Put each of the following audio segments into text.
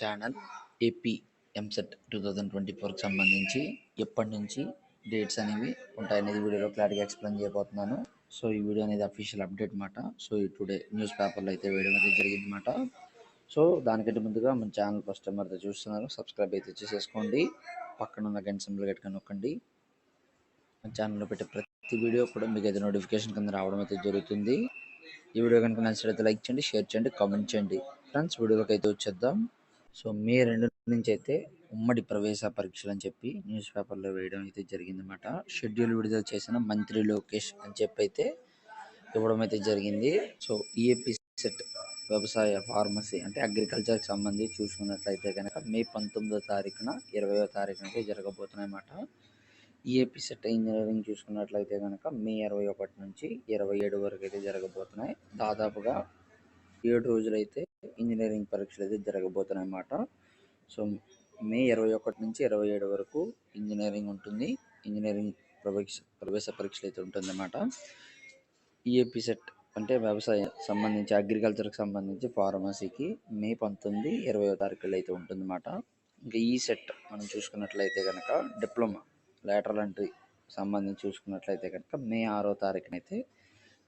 Channel. AP EAMCET 2024కి సంబంధించి ఎప్పటి నుంచి డేట్స్ అనేవి ఉంటాయనేది వీడియోలో క్లారిటీగా ఎక్స్ప్లెయిన్ చేయబోతున్నాను. సో ఈ వీడియో అనేది అఫీషియల్ అప్డేట్ అనమాట. సో ఈ టుడే న్యూస్ పేపర్లో అయితే వేయడం అయితే జరిగింది అనమాట. సో దానికంటే ముందుగా మన ఛానల్ ఫస్ట్ టైం అయితే చూస్తున్నారు, సబ్స్క్రైబ్ అయితే చేసేసుకోండి. పక్కన ఉన్న గంట సింబల్ గట్టిగా నొక్కండి. మన ఛానల్లో పెట్టే ప్రతి వీడియో కూడా మీకు అయితే నోటిఫికేషన్ కింద రావడం అయితే జరుగుతుంది. ఈ వీడియో కనుక నచ్చినట్లయితే లైక్ చేయండి, షేర్ చేయండి, కామెంట్ చేయండి. ఫ్రెండ్స్, వీడియోలోకి అయితే వచ్చేద్దాం. సో మే 2 నుంచి అయితే ఉమ్మడి ప్రవేశ పరీక్షలు అని చెప్పి న్యూస్ పేపర్లో వేయడం అయితే జరిగిందన్నమాట. షెడ్యూల్ విడుదల చేసిన మంత్రి లోకేష్ అని చెప్పి అయితే ఇవ్వడం అయితే జరిగింది. సో ఈఏపీ సెట్ వ్యవసాయ ఫార్మసీ అంటే అగ్రికల్చర్కి సంబంధించి చూసుకున్నట్లయితే కనుక మే 19వ తారీఖున 20వ తారీఖున అయితే జరగబోతున్నాయి అన్నమాట. ఈఏపీ సెట్ ఇంజనీరింగ్ చూసుకున్నట్లయితే కనుక మే 21 నుంచి 27 వరకు అయితే జరగబోతున్నాయి. దాదాపుగా 7 రోజులైతే ఇంజనీరింగ్ పరీక్షలు అయితే జరగబోతున్నాయి అన్నమాట. సో మే 21 నుంచి 27 వరకు ఇంజనీరింగ్ ఉంటుంది. ఇంజనీరింగ్ ప్రవేశ పరీక్షలు అయితే ఉంటుందన్నమాట. ఈఏపీ సెట్ అంటే వ్యవసాయం సంబంధించి అగ్రికల్చర్కి సంబంధించి ఫార్మసీకి మే 19, 20వ తారీఖులు అయితే ఉంటుందన్నమాట. ఇంకా ఈ సెట్ మనం చూసుకున్నట్లయితే కనుక డిప్లొమా లేటరల్ ఎంట్రీ సంబంధించి చూసుకున్నట్లయితే కనుక మే 6వ తారీఖున అయితే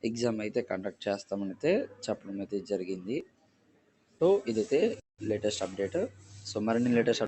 ఎగ్జామ్ అయితే కండక్ట్ చేస్తామని అయితే చెప్పడం అయితే జరిగింది. సో ఇదైతే లేటెస్ట్ అప్డేట్. సో మరిన్ని లేటెస్ట్